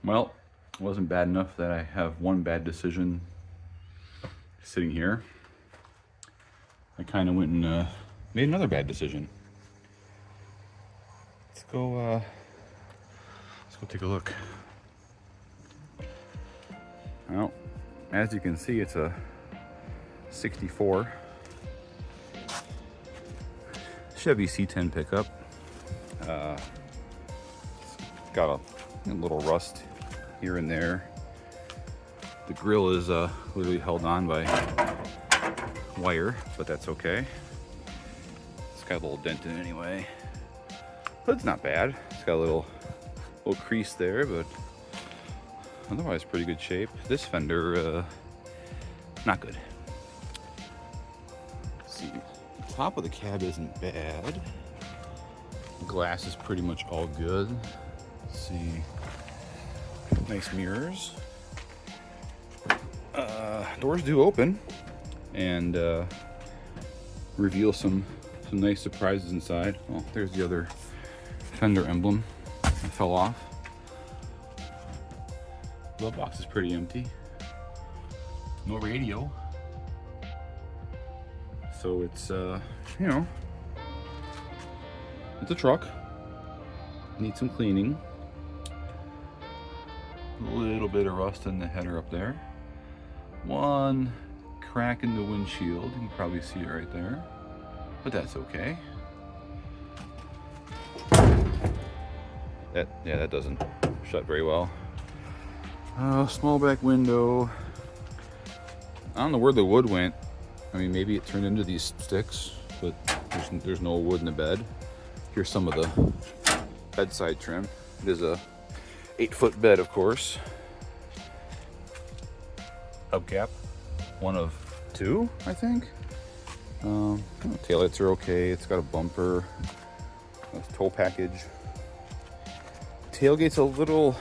Well, it wasn't bad enough that I have one bad decision sitting here. I kind of went and made another bad decision. Let's go take a look. Well, as you can see, it's a 64 Chevy C10 pickup. Got a little rust here and there. The grill is literally held on by wire, but that's okay. It's got a little dent in it anyway, but it's not bad. It's got a little crease there, but otherwise pretty good shape. This fender, not good. Let's see, the top of the cab isn't bad. Glass is pretty much all good. Let's see, nice mirrors. Doors do open and reveal some nice surprises inside. Oh, there's the other fender emblem that fell off. Glove box is pretty empty. No radio. So it's you know, it's a truck. Needs some cleaning. A little bit of rust in the header up there. One crack in the windshield. You can probably see it right there, but that's okay. That doesn't shut very well. Small back window. I don't know where the wood went. I mean, maybe it turned into these sticks, but there's no wood in the bed. Here's some of the bedside trim. It is a 8-foot bed, of course. Hubcap, one of two, I think. Taillights are okay. It's got a bumper, a tow package. Tailgate's a little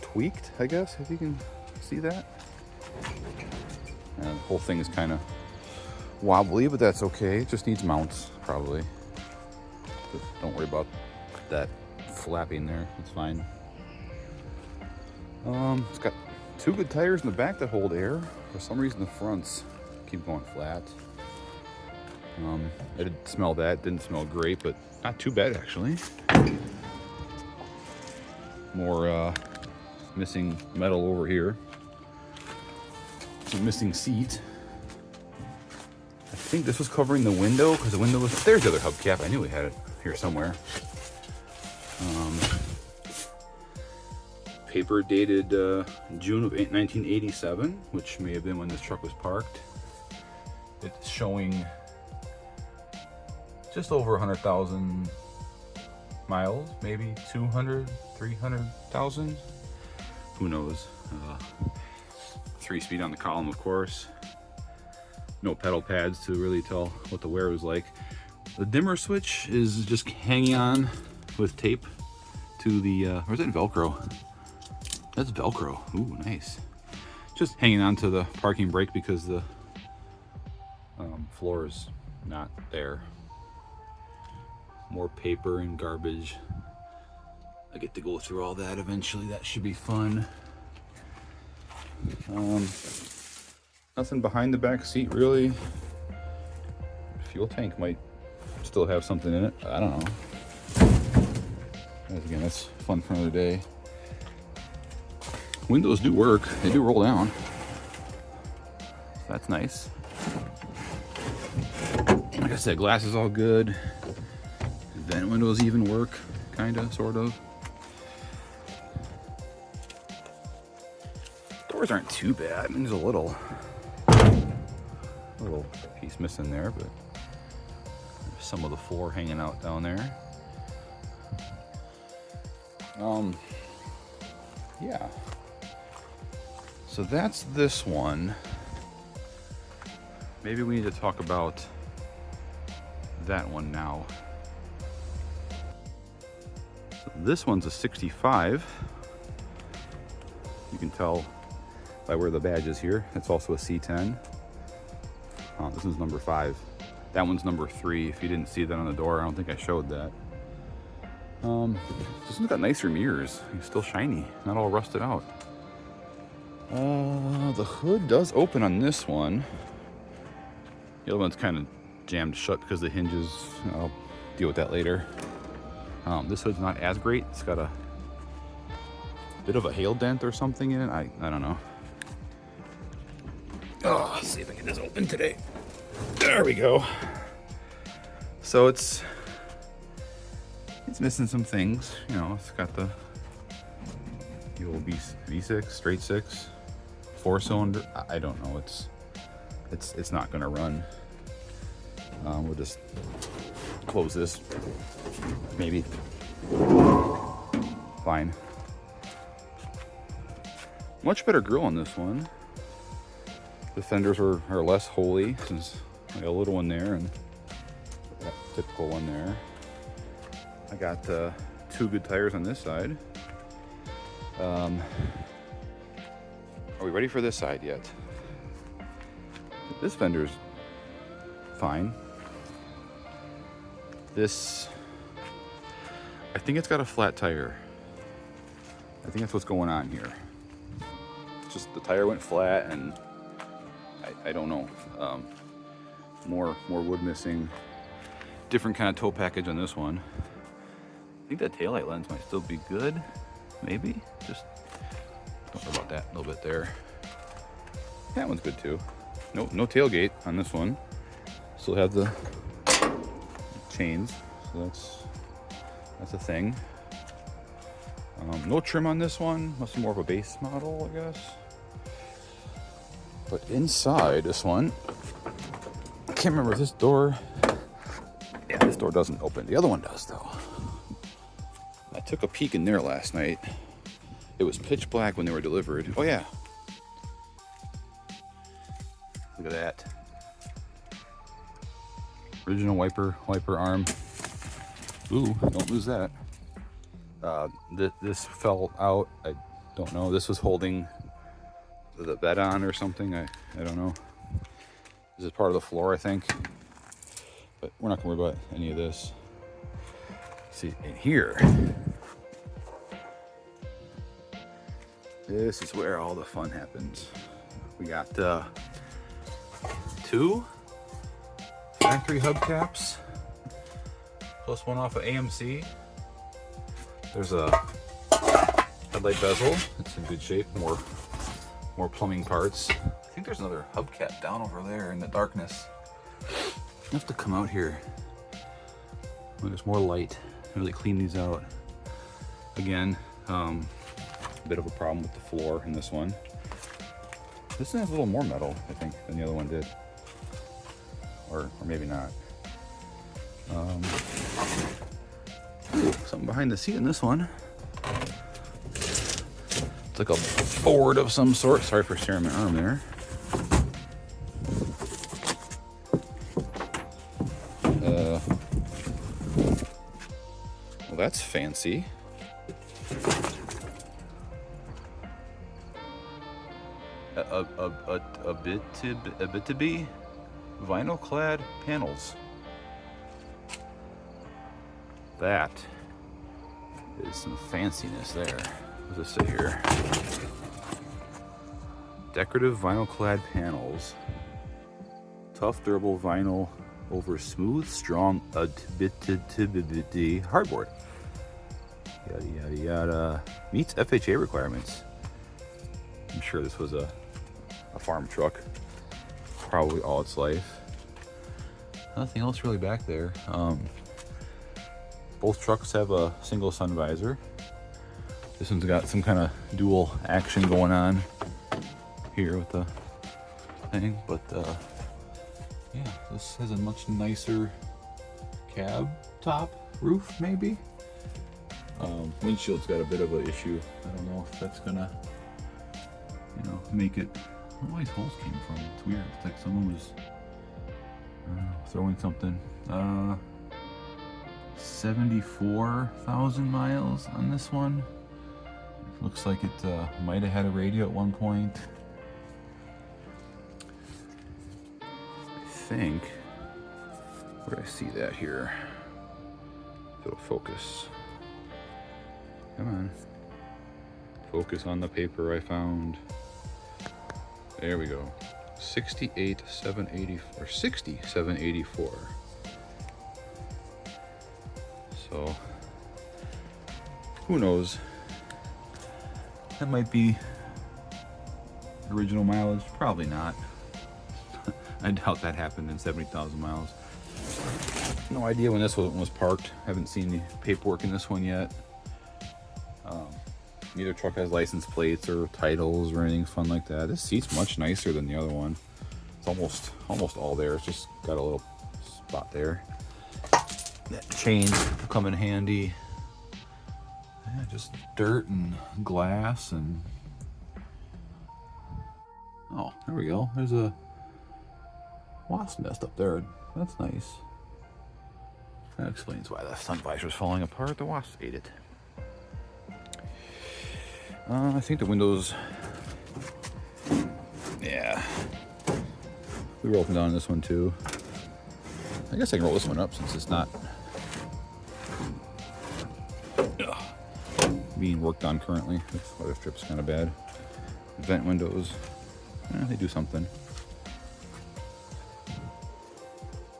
tweaked, I guess, if you can see that. And the whole thing is kind of wobbly, but that's okay. It just needs mounts, probably. But don't worry about that flapping there. It's fine. It's got 2 good tires in the back that hold air. For some reason, the fronts keep going flat. I did smell that. Didn't smell great, but not too bad, actually. More missing metal over here. Some missing seat. I think this was covering the window because the window was... There's the other hubcap. I knew we had it here somewhere. Paper dated June of 1987, which may have been when this truck was parked. It's showing just over 100,000 miles, maybe 200, 300,000. Who knows? 3-speed on the column, of course. No pedal pads to really tell what the wear was like. The dimmer switch is just hanging on with tape to the, or is that Velcro? That's Velcro. Ooh, nice. Just hanging on to the parking brake because the floor is not there. More paper and garbage. I get to go through all that eventually. That should be fun. Nothing behind the back seat really. Fuel tank might still have something in it. I don't know. Again, that's fun for another day. Windows do work. They do roll down. That's nice. Like I said, glass is all good. Vent windows even work, kinda, sort of. Doors aren't too bad. I mean, there's a little piece missing there, but there's some of the floor hanging out down there. Yeah. So that's this one. Maybe we need to talk about that one now. So this one's a 65. You can tell by where the badge is here. It's also a C10. This is number 5. That one's number 3. If you didn't see that on the door, I don't think I showed that. This one's got nicer mirrors. It's still shiny, not all rusted out. The hood does open on this one. The other one's kind of jammed shut because the hinges. I'll deal with that later. This hood's not as great. It's got a bit of a hail dent or something in it. I don't know. Oh, let's see if I can get this open today. There we go. So it's missing some things. You know, it's got the old V6, straight 6, 4-cylinder. I don't know. It's not gonna run. We'll just close this. Maybe. Fine. Much better grill on this one. The fenders are less holy, since I got a little one there and that typical one there. I got 2 good tires on this side. Are we ready for this side yet? This fender's fine. This, I think it's got a flat tire. I think that's what's going on here. Just the tire went flat, and I don't know. More wood missing. Different kind of tow package on this one. I think that taillight lens might still be good. Maybe. Just don't worry about that a little bit there. That one's good too. No tailgate on this one. Still have the chains, so that's a thing. No trim on this one. Must be more of a base model, I guess. But inside this one, I can't remember if this door. Yeah, this door doesn't open. The other one does, though. I took a peek in there last night. It was pitch black when they were delivered. Oh yeah. Look at that. Original wiper arm. Ooh, don't lose that. This fell out. I don't know. This was holding the bed on or something. I don't know. This is part of the floor, I think. But we're not gonna worry about any of this. See, in here, this is where all the fun happens. We got 2 factory hubcaps, plus one off of AMC. There's a headlight bezel. It's in good shape. More plumbing parts. I think there's another hubcap down over there in the darkness. I have to come out here when there's more light and really clean these out. Again, a bit of a problem with the floor in this one. This one has a little more metal, I think, than the other one did. Or maybe not. Ooh, something behind the seat in this one. It's like a board of some sort. Sorry for staring my arm there. Well, that's fancy. A bit to be vinyl clad panels. That is some fanciness there. What does it say here? Decorative vinyl clad panels. Tough, durable vinyl over smooth, strong hardboard. Yada yada yada. Meets FHA requirements. I'm sure this was a farm truck, probably all its life. Nothing else really back there. Both trucks have a single sun visor. This one's got some kind of dual action going on here with the thing, but yeah, this has a much nicer cab top roof, maybe. Windshield's got a bit of an issue. I don't know if that's gonna, make it. I don't know where these holes came from. It's weird. It's like someone was throwing something. 74,000 miles on this one. Looks like it might have had a radio at one point. I think. Where did I see that here? If it'll focus. Come on. Focus on the paper I found. There we go. 68,780 or 60,784. So who knows? That might be original mileage. Probably not. I doubt that happened in 70,000 miles. No idea when this one was parked. Haven't seen the paperwork in this one yet. Neither truck has license plates or titles or anything fun like that. This seat's much nicer than the other one. It's almost all there. It's just got a little spot there. That chain will come in handy. Yeah, just dirt and glass and... Oh, there we go. There's a wasp nest up there. That's nice. That explains why the sun visor's falling apart. The wasps ate it. I think the windows... Yeah. We roll up and down this one too. I guess I can roll this one up since it's not being worked on currently. This weather strip's kind of bad. Vent windows, they do something.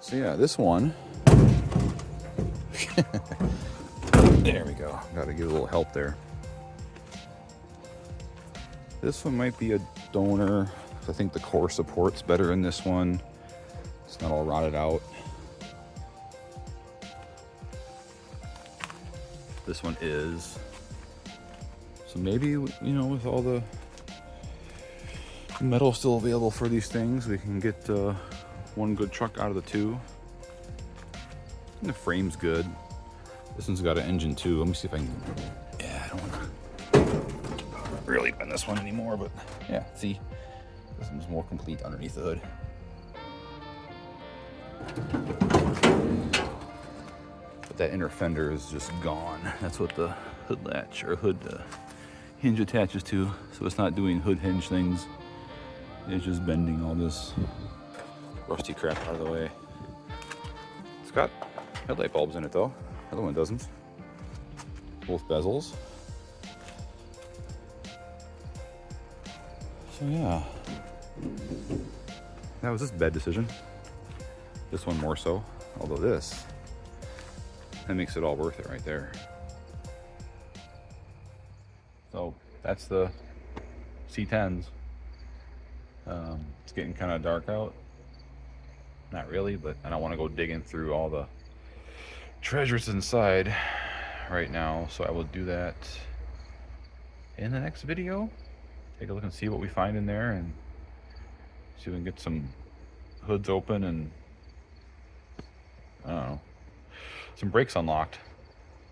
So yeah, this one. There we go. Got to give a little help there. This one might be a donor. I think the core support's better in this one. It's not all rotted out. This one is. So maybe, you know, with all the metal still available for these things, we can get one good truck out of the two. And the frame's good. This one's got an engine too. Let me see if I can. Yeah, I don't want to really bend this one anymore, but yeah, see, this one's more complete underneath the hood. But that inner fender is just gone. That's what the hood latch or hood hinge attaches to, so it's not doing hood hinge things. It's just bending all this rusty crap out of the way. It's got headlight bulbs in it though. The other one doesn't. Both bezels. So yeah, that was this bad decision. This one more so, although that makes it all worth it right there. So that's the C10s. It's getting kind of dark out. Not really, but I don't want to go digging through all the treasures inside right now, so I will do that in the next video. Take a look and see what we find in there and see if we can get some hoods open and, I don't know, some brakes unlocked.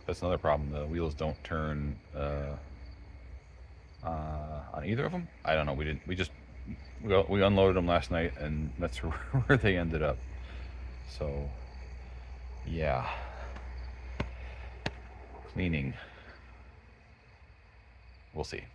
That's another problem. The wheels don't turn on either of them. I don't know. We unloaded them last night and that's where they ended up. So yeah, cleaning. We'll see.